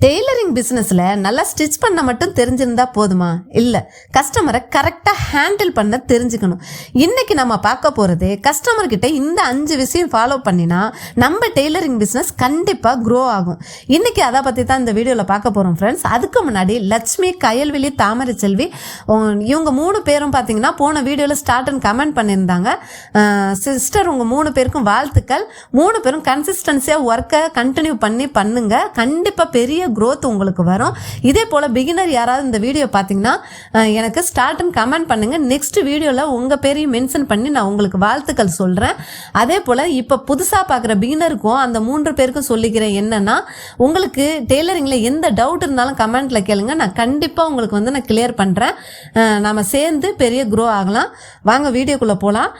Tailoring பிஸ்னஸில் நல்லா stitch பண்ண மட்டும் தெரிஞ்சிருந்தா போதுமா? இல்லை, கஸ்டமரை கரெக்டாக ஹேண்டில் பண்ண தெரிஞ்சுக்கணும். இன்றைக்கி நம்ம பார்க்க போகிறது, கஸ்டமர்கிட்ட இந்த 5 விஷயம் ஃபாலோ பண்ணினா நம்ம டெய்லரிங் பிஸ்னஸ் கண்டிப்பாக க்ரோ ஆகும். இன்றைக்கி அதை பற்றி தான் இந்த வீடியோவில் பார்க்க போகிறோம் ஃப்ரெண்ட்ஸ். அதுக்கு முன்னாடி லட்சுமி, கயல்விழி, தாமரை செல்வி இவங்க 3 பேரும் பார்த்தீங்கன்னா போன வீடியோவில் ஸ்டார்ட் அண்ட் கமெண்ட் பண்ணியிருந்தாங்க. சிஸ்டர், உங்கள் 3 பேருக்கும் வாழ்த்துக்கள். 3 பேரும் கன்சிஸ்டன்சியாக ஒர்க்கை கண்டினியூ பண்ணுங்க. கண்டிப்பாக பெரிய growth உங்களுக்கு வரும். இதே போல பிகினர் யாராவது இந்த வீடியோ பார்த்தீங்கன்னா எனக்கு ஸ்டார்ட் அண்ட் கமெண்ட் பண்ணுங்க. நெக்ஸ்ட் வீடியோவில் உங்கள் பேரையும் மென்ஷன் பண்ணி நான் உங்களுக்கு வாழ்த்துக்கள் சொல்கிறேன். அதே போல் இப்போ புதுசாக பார்க்குற பிகினருக்கும் அந்த 3 பேருக்கும் சொல்லிக்கிறேன் என்னன்னா, உங்களுக்கு டெய்லரிங்கில் எந்த டவுட் இருந்தாலும் கமெண்ட்டில் கேளுங்க. நான் கண்டிப்பாக உங்களுக்கு நான் கிளியர் பண்ணுறேன். நம்ம சேர்ந்து பெரிய க்ரோ ஆகலாம். வாங்க வீடியோக்குள்ளே போகலாம்.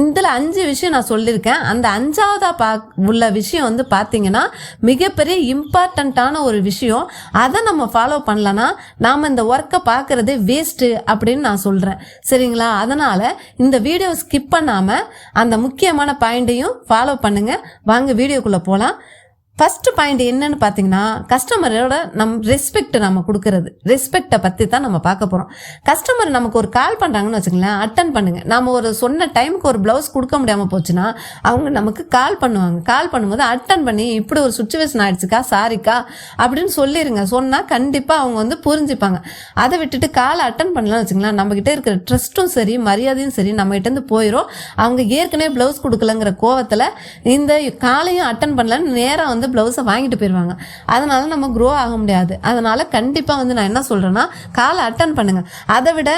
இதில் 5 விஷயம் நான் சொல்லியிருக்கேன். அந்த 5ஆவதாக உள்ள விஷயம் பார்த்தீங்கன்னா மிகப்பெரிய இம்பார்ட்டண்ட்டான ஒரு விஷயம். அதை நம்ம ஃபாலோ பண்ணலன்னா நாம் இந்த ஒர்க்கை பார்க்குறதே வேஸ்ட்டு அப்படின்னு நான் சொல்கிறேன். சரிங்களா? அதனால் இந்த வீடியோ ஸ்கிப் பண்ணாமல் அந்த முக்கியமான பாயிண்ட்டையும் ஃபாலோ பண்ணுங்கள். வாங்க வீடியோக்குள்ளே போகலாம். ஃபர்ஸ்ட் பாயிண்ட் என்னன்னு பார்த்தீங்கன்னா, கஸ்டமரோட ரெஸ்பெக்ட் நம்ம கொடுக்கறது. ரெஸ்பெக்டை பற்றி தான் நம்ம பார்க்க போகிறோம். கஸ்டமர் நமக்கு ஒரு கால் பண்ணுறாங்கன்னு வச்சுக்கலாம், அட்டன் பண்ணுங்க. நம்ம ஒரு சொன்ன டைமுக்கு ஒரு ப்ளவுஸ் கொடுக்க முடியாமல் போச்சுன்னா அவங்க நமக்கு கால் பண்ணுவாங்க. கால் பண்ணும்போது அட்டன் பண்ணி, இப்படி ஒரு சுச்சுவேஷன் ஆயிடுச்சுக்கா, சாரிக்கா அப்படின்னு சொல்லிடுங்க. சொன்னால் கண்டிப்பாக அவங்க புரிஞ்சுப்பாங்க. அதை விட்டுட்டு காலை அட்டன் பண்ணலாம்னு வச்சுக்கலாம், நம்மகிட்ட இருக்கிற ட்ரஸ்ட்டும் சரி, மரியாதையும் சரி நம்மகிட்டேருந்து போயிடும். அவங்க ஏற்கனவே ப்ளவுஸ் கொடுக்கலங்கிற கோவத்தில் இந்த காலையும் அட்டன் பண்ணலன்னு நேராக ப்ளவுஸை வாங்கிட்டு போயிடுவாங்க. அதனால நம்ம க்ரோ ஆக முடியாது. அதனால கண்டிப்பாக நான் என்ன சொல்கிறேன்னா, காலை அட்டன் பண்ணுங்க. அதை விட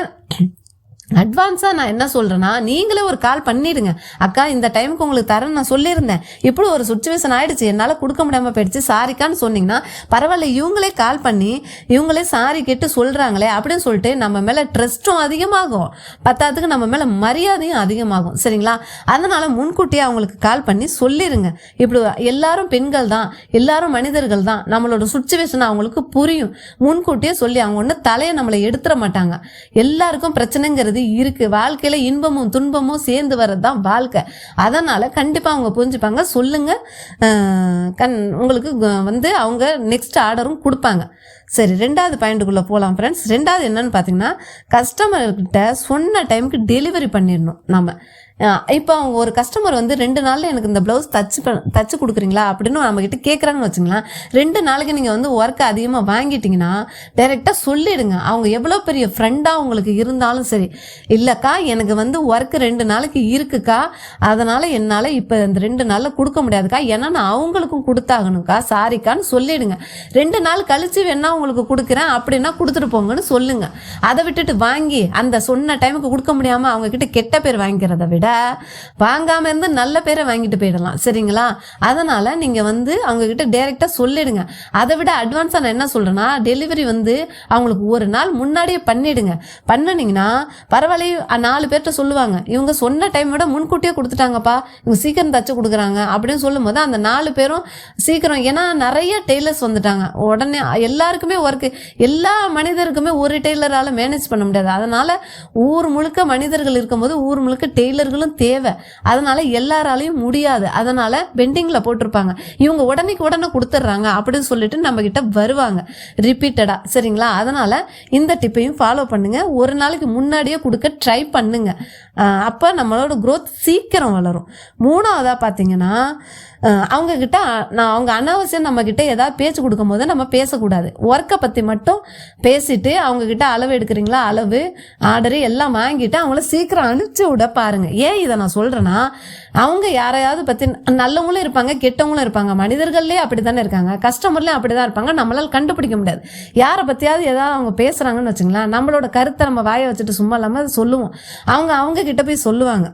அட்வான்ஸாக நான் என்ன சொல்கிறேன்னா, நீங்களே ஒரு கால் பண்ணிடுங்க. அக்கா, இந்த டைமுக்கு உங்களுக்கு தரேன்னு நான் சொல்லியிருந்தேன், இப்படி ஒரு சுச்சுவேஷன் ஆகிடுச்சு, என்னால் கொடுக்க முடியாமல் போயிடுச்சு, சாரிக்கான்னு சொன்னீங்கன்னா பரவாயில்ல. இவங்களே கால் பண்ணி இவங்களே சாரி கேட்டு சொல்கிறாங்களே அப்படின்னு சொல்லிட்டு நம்ம மேலே ட்ரஸ்ட்டும் அதிகமாகும், பத்தாவதுக்கு நம்ம மேலே மரியாதையும் அதிகமாகும். சரிங்களா? அதனால் முன்கூட்டியே அவங்களுக்கு கால் பண்ணி சொல்லிடுங்க. இப்படி எல்லாரும் பெண்கள் தான், எல்லாரும் மனிதர்கள் தான், நம்மளோட சுச்சுவேஷன் அவங்களுக்கு புரியும். முன்கூட்டியே சொல்லி அவங்க ஒன்று தலையை நம்மளை எடுத்துட மாட்டாங்க. எல்லாருக்கும் பிரச்சனைங்கிறது இருக்கு. வாழ்க்கையில இன்பமும் துன்பமும் சேர்ந்து வர்றதுதான் வாழ்க்கை. அதனால கண்டிப்பா அவங்க புரிஞ்சுப்பாங்க. சொல்லுங்க, உங்களுக்கு அவங்க நெக்ஸ்ட் ஆர்டரும் கொடுப்பாங்க. சரி, 2வது பாயிண்ட்டுக்குள்ள போகலாம் ஃப்ரெண்ட்ஸ். 2வது என்னன்னு பார்த்தீங்கன்னா, கஸ்டமர்கிட்ட சொன்ன டைமுக்கு டெலிவரி பண்ணிடணும். நம்ம இப்போ அவங்க ஒரு கஸ்டமர் 2 நாளில் எனக்கு இந்த ப்ளவுஸ் தச்சு கொடுக்குறீங்களா அப்படின்னு நம்மக்கிட்ட கேட்குறாங்கன்னு வச்சுங்களேன். 2 நாளைக்கு நீங்கள் ஒர்க்கை அதிகமாக வாங்கிட்டீங்கன்னா டைரெக்டாக சொல்லிடுங்க. அவங்க எவ்வளோ பெரிய ஃப்ரெண்டாக உங்களுக்கு இருந்தாலும் சரி, இல்லைக்கா எனக்கு ஒர்க்கு 2 நாளைக்கு இருக்குக்கா, அதனால் என்னால் இப்போ இந்த 2 நாளில் கொடுக்க முடியாதுக்கா, ஏன்னா நான் அவங்களுக்கும் கொடுத்தாகணுக்கா, சாரிக்கான்னு சொல்லிடுங்க. 2 நாள் கழிச்சு வேணா உங்களுக்கு கொடுக்குறேன் அப்படின்னா கொடுத்துட்டு போங்கன்னு சொல்லுங்க. அதை விட்டுட்டு வாங்கி அந்த சொன்ன டைமுக்கு கொடுக்க முடியாமல் அவங்கக்கிட்ட கெட்ட பேர் வாங்கிக்கிறத விட வாங்காம இருந்து நல்ல பேரை வாங்கிட்டு போயிடலாம். சரிங்களா? அதனால நீங்க அவங்க கிட்ட டைரக்டா சொல்லிடுங்க. அதை விட அட்வான்ஸா நான் என்ன சொல்றேன்னா, டெலிவரி அவங்களுக்கு ஒரு நாள் முன்னாடியே பண்ணிடுங்க. பண்ணினீங்கன்னா பரவாயில்ல. 4 பேர்கிட்ட சொல்லுவாங்க, இவங்க சொன்ன டைம் விட முன்கூட்டியே கொடுத்துட்டாங்கப்பா, இவங்க சீக்கிரம் தச்சு கொடுக்குறாங்க அப்படின்னு சொல்லும் போது அந்த 4 பேரும் சீக்கிரம், ஏன்னா நிறைய டெய்லர்ஸ் வந்துட்டாங்க. உடனே எல்லாருக்குமே ஒர்க்கு, எல்லா மனிதருக்குமே ஒரு டெய்லரால மேனேஜ் பண்ண முடியாது. அதனால ஊர் முழுக்க மனிதர்கள் இருக்கும்போது ஊர் முழுக்க டெய்லர்களும் தேவை. அதனால எல்லாராலையும் முடியாது. அதனால பெண்டிங்ல போட்டிருப்பாங்க, இவங்க உடனே கொடுத்துட்றாங்க அப்படின்னு சொல்லிட்டு நம்ம கிட்ட வருவாங்க ரிப்பீட்டடா. சரிங்களா? அதனால இந்த டிப்பையும் ஃபாலோ பண்ணுங்க. ஒரு நாளைக்கு முன்னாடியே கொடுக்க ட்ரை பண்ணுங்க. அப்போ நம்மளோட growth சீக்கிரம் வளரும். 3ஆவதா பார்த்தீங்கன்னா, அவங்க கிட்ட அவங்க அனாவசியம் நம்ம கிட்ட ஏதாவது பேச்சு கொடுக்கும் போது நம்ம பேசக்கூடாது. ஒர்க்கை பற்றி மட்டும் பேசிட்டு அவங்க கிட்ட அளவு எடுக்கிறீங்களா, அளவு ஆர்டரு எல்லாம் வாங்கிட்டு அவங்கள சீக்கிரம் அனுப்பிச்சு விட பாருங்க. ஏன் இதை நான் சொல்றேன்னா, அவங்க யாரையாவது பற்றி நல்லவங்களும் இருப்பாங்க, கெட்டவங்களும் இருப்பாங்க. மனிதர்கள்லேயே அப்படி தானே இருக்காங்க, கஸ்டமர்லேயும் அப்படி தான் இருப்பாங்க. நம்மளால் கண்டுபிடிக்க முடியாது. யாரை பற்றியாவது ஏதாவது அவங்க பேசுகிறாங்கன்னு வச்சுங்களேன், நம்மளோட கருத்தை நம்ம வாயை வச்சுட்டு சும்மா இல்லாமல் சொல்லுவோம். அவங்க கிட்ட போய் சொல்லுவாங்க.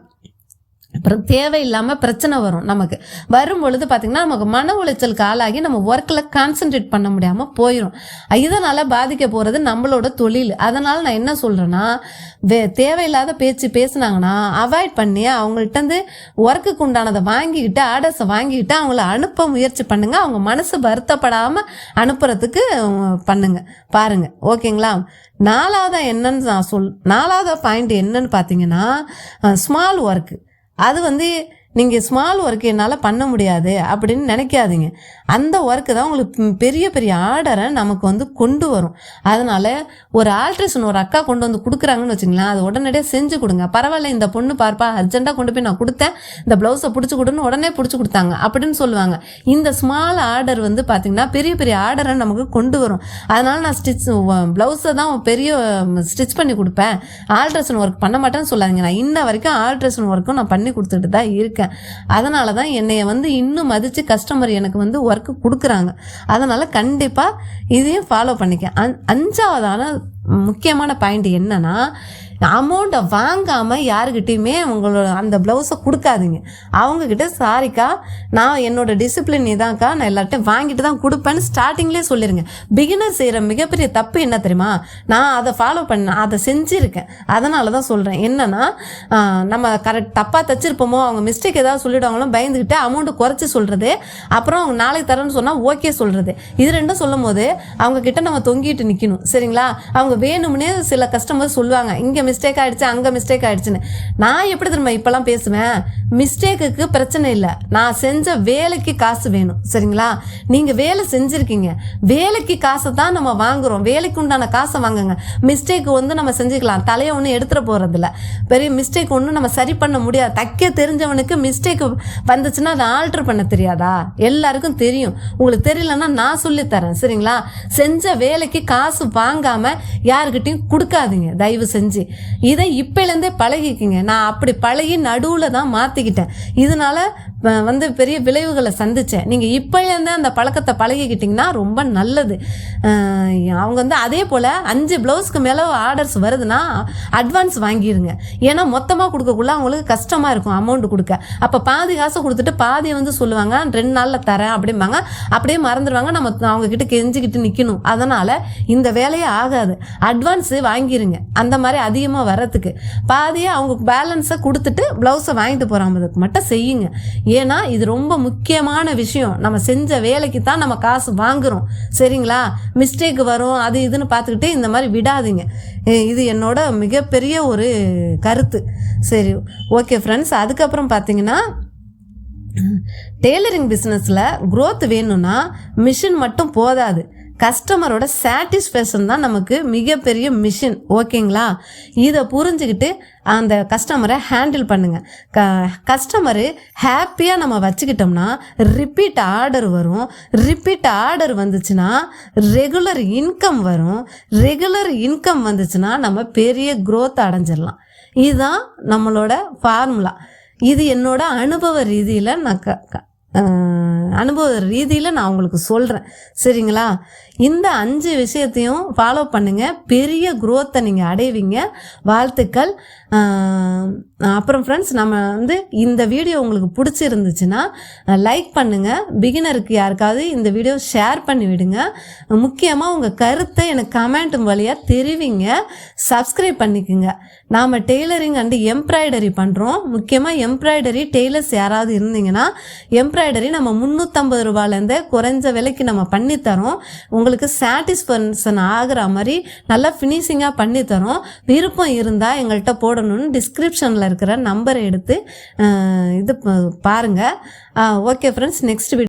அப்புறம் தேவையில்லாமல் பிரச்சனை வரும். நமக்கு வரும் பொழுது பார்த்திங்கன்னா நமக்கு மன உளைச்சலுக்கு ஆளாகி நம்ம ஒர்க்கில் கான்சென்ட்ரேட் பண்ண முடியாமல் போயிடும். இதனால் பாதிக்க போகிறது நம்மளோட தொழில். அதனால் நான் என்ன சொல்கிறேன்னா, தேவையில்லாத பேச்சு பேசுனாங்கன்னா அவாய்ட் பண்ணி அவங்கள்ட்ட ஒர்க்குக்கு உண்டானதை வாங்கிக்கிட்டு, ஆர்டர்ஸை வாங்கிக்கிட்டு அவங்கள அனுப்ப முயற்சி பண்ணுங்க. அவங்க மனசு வருத்தப்படாமல் அனுப்புறதுக்கு பண்ணுங்க பாருங்க. ஓகேங்களா? 4ஆவது நான் 4ஆவது பாயிண்ட் என்னன்னு பார்த்தீங்கன்னா, ஸ்மால் ஒர்க்கு. அது நீங்கள் ஸ்மால் ஒர்க் என்னால் பண்ண முடியாது அப்படின்னு நினைக்காதீங்க. அந்த ஒர்க்கு தான் உங்களுக்கு பெரிய பெரிய ஆர்டரை நமக்கு வந்து கொண்டு வரும். அதனால் ஒரு ஆல்ட்ரேஷன் ஒரு அக்கா கொண்டு வந்து கொடுக்குறாங்கன்னு வச்சுங்களேன், அது உடனடியாக செஞ்சு கொடுங்க. பரவாயில்ல, இந்த பொண்ணு பார்ப்பா அர்ஜென்ட்டாக கொண்டு போய் நான் கொடுத்தேன், இந்த ப்ளவுஸை பிடிச்சி கொடுன்னு உடனே பிடிச்சி கொடுத்தாங்க அப்படின்னு சொல்லுவாங்க. இந்த ஸ்மால் ஆர்டர் வந்து பார்த்திங்கன்னா பெரிய பெரிய ஆர்டரை நமக்கு கொண்டு வரும். அதனால் நான் ப்ளவுஸை தான் பெரிய ஸ்டிச் பண்ணி கொடுப்பேன், ஆல்ட்ரேஷன் ஒர்க் பண்ண மாட்டேன்னு சொல்லாதீங்க. நான் இன்ன வரைக்கும் ஆல்ட்ரேஷன் ஒர்க்கும் நான் பண்ணி கொடுத்துட்டு தான் இருக்கேன். அதனால தான் என்னைய வந்து இன்னும் மதித்து கஸ்டமர் எனக்கு வந்து ஒர்க்கு கொடுக்குறாங்க. அதனால் கண்டிப்பாக இதையும் ஃபாலோ பண்ணிக்க. 5ஆவதான முக்கியமான பாயிண்ட் என்னன்னா, அமௌண்ட்டை வாங்காமல் யாருக்கிட்டையுமே உங்களோட அந்த ப்ளவுஸை கொடுக்காதீங்க. அவங்கக்கிட்ட சாரிக்கா, நான் என்னோட டிசிப்ளின் இதான்க்கா, நான் எல்லார்ட்டையும் வாங்கிட்டு தான் கொடுப்பேன்னு ஸ்டார்டிங்லேயே சொல்லிடுங்க. பிகினர் செய்கிற மிகப்பெரிய தப்பு என்ன தெரியுமா, நான் அதை ஃபாலோ அதை செஞ்சுருக்கேன். அதனால தான் சொல்கிறேன். என்னன்னா, நம்ம தப்பாக தைச்சிருப்போமோ, அவங்க மிஸ்டேக் ஏதாவது சொல்லிவிடுவாங்களோ பயந்துக்கிட்டு அமௌண்ட்டு குறைச்சி சொல்கிறது, அப்புறம் அவங்க நாளைக்கு தரேன்னு சொன்னால் ஓகே சொல்கிறது, இது ரெண்டும் சொல்லும் போது அவங்கக்கிட்ட நம்ம தொங்கிட்டு நிற்கணும். சரிங்களா? அவங்க வேணும்னே சில கஸ்டமர் சொல்லுவாங்க, இங்கே மிஸ்டேக் ஆகிடுச்சு, அங்கே மிஸ்டேக் ஆகிடுச்சுன்னு. நான் எப்படி திரும்ப இப்போலாம் பேசுவேன், மிஸ்டேக்குக்கு பிரச்சனை இல்லை, நான் செஞ்ச வேலைக்கு காசு வேணும். சரிங்களா? நீங்கள் வேலை செஞ்சுருக்கீங்க, வேலைக்கு காசை தான் நம்ம வாங்குகிறோம், வேலைக்கு உண்டான காசை வாங்குங்க. மிஸ்டேக் வந்து நம்ம செஞ்சுக்கலாம், தலையை ஒன்றும் எடுத்துகிட்டு போகிறதில்ல. பெரிய மிஸ்டேக் ஒன்றும் நம்ம சரி பண்ண முடியாது. தைக்க தெரிஞ்சவனுக்கு மிஸ்டேக் வந்துச்சுன்னா அதை ஆல்ட்ரு பண்ண தெரியாதா? எல்லாருக்கும் தெரியும். உங்களுக்கு தெரியலன்னா நான் சொல்லித்தரேன். சரிங்களா? செஞ்ச வேலைக்கு காசு வாங்காமல் யாருக்கிட்டையும் கொடுக்காதீங்க தயவு செஞ்சு. இதை இப்போலேருந்தே பழகிக்கிங்க. நான் அப்படி பழகி நடுவில் தான் மாற்றிக்கிட்டேன். இதனால வந்து பெரிய விளைவுகளை சந்தித்தேன். நீங்கள் இப்போலேருந்தே அந்த பழக்கத்தை பழகிக்கிட்டிங்கன்னா ரொம்ப நல்லது. அவங்க வந்து அதே போல் 5 ப்ளவுஸ்க்கு மேலே ஆர்டர்ஸ் வருதுன்னா அட்வான்ஸ் வாங்கிடுங்க. ஏன்னா மொத்தமாக கொடுக்கக்குள்ள அவங்களுக்கு கஷ்டமாக இருக்கும் அமௌண்ட் கொடுக்க. அப்போ பாதி காசை கொடுத்துட்டு பாதியை வந்து சொல்லுவாங்க 2 நாளில் தரேன் அப்படிம்பாங்க. அப்படியே மறந்துடுவாங்க. நம்ம அவங்கக்கிட்ட கெஞ்சிக்கிட்டு நிற்கணும். அதனால் இந்த வேலையே ஆகாது. அட்வான்ஸு வாங்கிடுங்க. அந்த மாதிரி அதிகமாக வர்றதுக்கு பாதியை அவங்க பேலன்ஸை கொடுத்துட்டு ப்ளவுஸை வாங்கிட்டு போகிறாமதுக்கு மட்டும் செய்யுங்க. ஏன்னா இது ரொம்ப முக்கியமான விஷயம். நம்ம செஞ்ச வேலைக்கு தான் நம்ம காசு வாங்குகிறோம். சரிங்களா? மிஸ்டேக் வரும் அது இதுன்னு பார்த்துக்கிட்டே இந்த மாதிரி விடாதீங்க. இது என்னோட மிகப்பெரிய ஒரு கருத்து. சரி, ஓகே ஃப்ரெண்ட்ஸ். அதுக்கப்புறம் பார்த்தீங்கன்னா, டெய்லரிங் பிஸ்னஸில் க்ரோத் வேணும்னா மிஷின் மட்டும் போதாது, கஸ்டமரோட சாட்டிஸ்ஃபேக்ஷன் தான் நமக்கு மிகப்பெரிய மிஷின். ஓகேங்களா? இதை புரிஞ்சுக்கிட்டு அந்த கஸ்டமரை ஹேண்டில் பண்ணுங்கள். கஸ்டமரு ஹாப்பியாக நம்ம வச்சுக்கிட்டோம்னா ரிப்பீட் ஆர்டர் வரும். ரிப்பீட் ஆர்டர் வந்துச்சுன்னா ரெகுலர் இன்கம் வரும். ரெகுலர் இன்கம் வந்துச்சுன்னா நம்ம பெரிய க்ரோத் அடைஞ்சிடலாம். இதுதான் நம்மளோட ஃபார்முலா. இது என்னோட அனுபவ ரீதியில் நான் உங்களுக்கு சொல்கிறேன். சரிங்களா? இந்த 5 விஷயத்தையும் ஃபாலோ பண்ணுங்கள். பெரிய க்ரோத்தை நீங்கள் அடைவீங்க. வாழ்த்துக்கள். அப்புறம் ஃப்ரெண்ட்ஸ், நம்ம வந்து இந்த வீடியோ உங்களுக்கு பிடிச்சிருந்துச்சுன்னா லைக் பண்ணுங்கள். பிகினருக்கு யாருக்காவது இந்த வீடியோ ஷேர் பண்ணி விடுங்க. முக்கியமாக உங்கள் கருத்தை எனக்கு கமெண்ட் வழியாக தெரிவிங்க. சப்ஸ்கிரைப் பண்ணிக்கோங்க. நாம் டெய்லரிங் அண்டு எம்ப்ராய்டரி பண்ணுறோம். முக்கியமாக எம்ப்ராய்டரி டெய்லர்ஸ் யாராவது இருந்தீங்கன்னா, எம்ப்ராய்டரி நம்ம 350 ரூபாயிலேருந்து குறைஞ்ச விலைக்கு நம்ம பண்ணித்தரோம். உங்களுக்கு சாட்டிஸ்ஃபேக்ஷன் ஆகிற மாதிரி நல்லா ஃபினிஷிங்காக பண்ணித்தரோம். விருப்பம் இருந்தால் எங்கள்கிட்ட போடணும்னு டிஸ்கிரிப்ஷனில் இருக்கிற நம்பரை எடுத்து இது பாருங்கள். Okay friends, next video